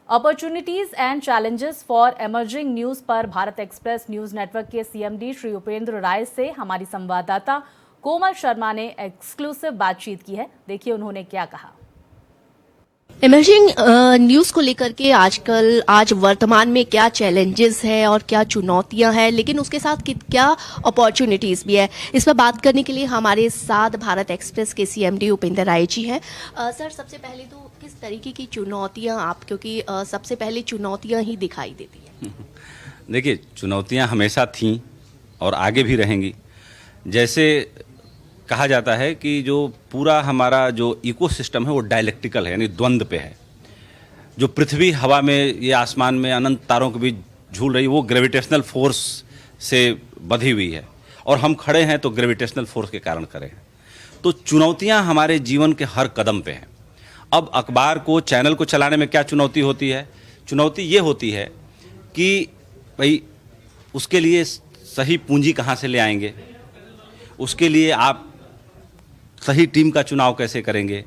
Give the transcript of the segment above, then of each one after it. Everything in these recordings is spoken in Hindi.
Opportunities and challenges for emerging news पर भारत एक्सप्रेस न्यूज नेटवर्क के सीएमडी श्री उपेंद्र राय से हमारी संवाददाता कोमल शर्मा ने एक्सक्लूसिव बातचीत की है। देखिए उन्होंने क्या कहा। इमर्जिंग न्यूज को लेकर के आज वर्तमान में क्या चैलेंजेस है और क्या चुनौतियां हैं, लेकिन उसके साथ क्या अपॉर्चुनिटीज भी है, इस पर बात करने के लिए हमारे साथ भारत एक्सप्रेस के सीएमडी उपेंद्र राय जी हैं। सर, सबसे पहले तो किस तरीके की चुनौतियां आप, क्योंकि सबसे पहले चुनौतियां ही दिखाई देती हैं। देखिए, चुनौतियां हमेशा थीं और आगे भी रहेंगी। जैसे कहा जाता है कि जो पूरा हमारा जो इकोसिस्टम है वो डायलेक्टिकल है, यानी द्वंद्व पे है। जो पृथ्वी हवा में, ये आसमान में अनंत तारों के बीच झूल रही, वो ग्रेविटेशनल फोर्स से बधी हुई है और हम खड़े हैं तो ग्रेविटेशनल फोर्स के कारण खड़े हैं। तो चुनौतियां हमारे जीवन के हर कदम पे हैं। अब अखबार को, चैनल को चलाने में क्या चुनौती होती है? चुनौती ये होती है कि भाई उसके लिए सही पूंजी कहाँ से ले आएंगे, उसके लिए आप सही टीम का चुनाव कैसे करेंगे,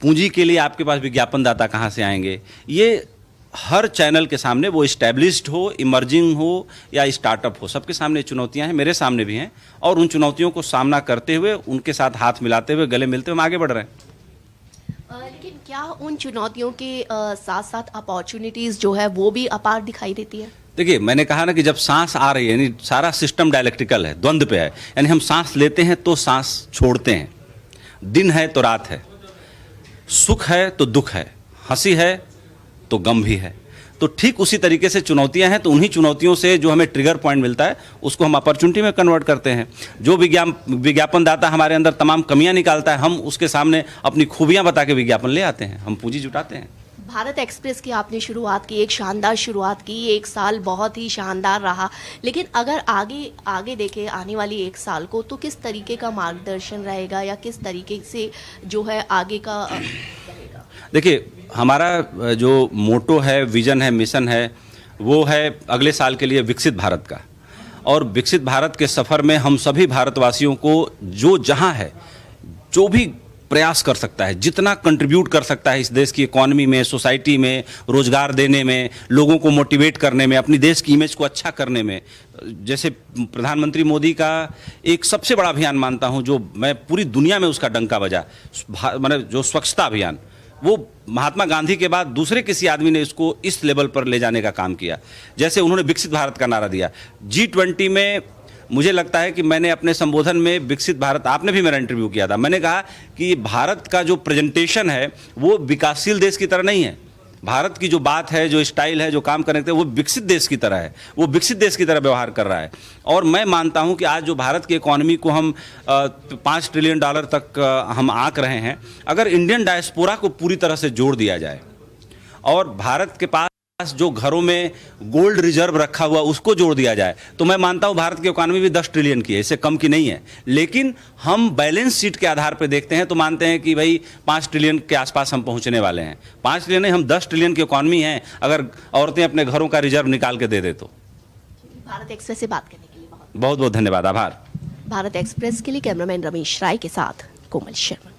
पूंजी के लिए आपके पास विज्ञापनदाता कहाँ से आएंगे। ये हर चैनल के सामने, वो इस्टेब्लिश्ड हो, इमर्जिंग हो या स्टार्टअप हो, सबके सामने चुनौतियां हैं, मेरे सामने भी हैं। और उन चुनौतियों को सामना करते हुए, उनके साथ हाथ मिलाते हुए, गले मिलते हुए हम आगे बढ़ रहे हैं। लेकिन क्या उन चुनौतियों के साथ साथ अपॉर्चुनिटीज जो है वो भी अपार दिखाई देती है? देखिए, मैंने कहा ना कि जब सांस आ रही है, यानी सारा सिस्टम डायलेक्टिकल है, द्वंद्व पे है। यानी हम सांस लेते हैं तो सांस छोड़ते हैं, दिन है तो रात है, सुख है तो दुख है, हंसी है तो गम भी है। तो ठीक उसी तरीके से चुनौतियां हैं, तो उन्हीं चुनौतियों से जो हमें ट्रिगर पॉइंट मिलता है उसको हम अपॉर्चुनिटी में कन्वर्ट करते हैं। जो विज्ञापनदाता हमारे अंदर तमाम कमियां निकालता है, हम उसके सामने अपनी खूबियां बता के विज्ञापन ले आते हैं, हम पूंजी जुटाते हैं। भारत एक्सप्रेस की आपने शुरुआत की, एक शानदार शुरुआत की, एक साल बहुत ही शानदार रहा, लेकिन अगर आगे देखें आने वाली एक साल को, तो किस तरीके का मार्गदर्शन रहेगा या किस तरीके से जो है आगे का रहेगा? देखिए, हमारा जो मोटो है, विजन है, मिशन है, वो है अगले साल के लिए विकसित भारत का। और विकसित भारत के सफ़र में हम सभी भारतवासियों को जो जहाँ है, जो भी प्रयास कर सकता है, जितना कंट्रीब्यूट कर सकता है इस देश की इकॉनमी में, सोसाइटी में, रोजगार देने में, लोगों को मोटिवेट करने में, अपनी देश की इमेज को अच्छा करने में। जैसे प्रधानमंत्री मोदी का एक सबसे बड़ा अभियान मानता हूं, जो मैं पूरी दुनिया में उसका डंका बजा, मतलब जो स्वच्छता अभियान, वो महात्मा गांधी के बाद दूसरे किसी आदमी ने इसको इस लेवल पर ले जाने का काम किया। जैसे उन्होंने विकसित भारत का नारा दिया G20 में। मुझे लगता है कि मैंने अपने संबोधन में विकसित भारत, आपने भी मेरा इंटरव्यू किया था, मैंने कहा कि भारत का जो प्रेजेंटेशन है वो विकासशील देश की तरह नहीं है। भारत की जो बात है, जो स्टाइल है, जो काम करने के, वो विकसित देश की तरह है, वो विकसित देश की तरह व्यवहार कर रहा है। और मैं मानता हूं कि आज जो भारत की इकॉनमी को हम $5 ट्रिलियन तक हम आंक रहे हैं, अगर इंडियन डायस्पोरा को पूरी तरह से जोड़ दिया जाए और भारत के पास जो घरों में गोल्ड रिजर्व रखा हुआ उसको जोड़ दिया जाए, तो मैं मानता हूं भारत की इकोनॉमी भी 10 ट्रिलियन की है, इससे कम की नहीं है। लेकिन हम बैलेंस शीट के आधार पर देखते हैं तो मानते हैं कि भाई 5 ट्रिलियन के आसपास हम पहुंचने वाले हैं। 5 ट्रिलियन नहीं, हम 10 ट्रिलियन की इकोनॉमी है, अगर औरतें अपने घरों का रिजर्व निकाल के दे दे तो। भारत एक्सप्रेस से बात करने के लिए बहुत बहुत धन्यवाद, आभार। भारत एक्सप्रेस के लिए कैमरामैन रमेश राय के साथ कोमल शर्मा।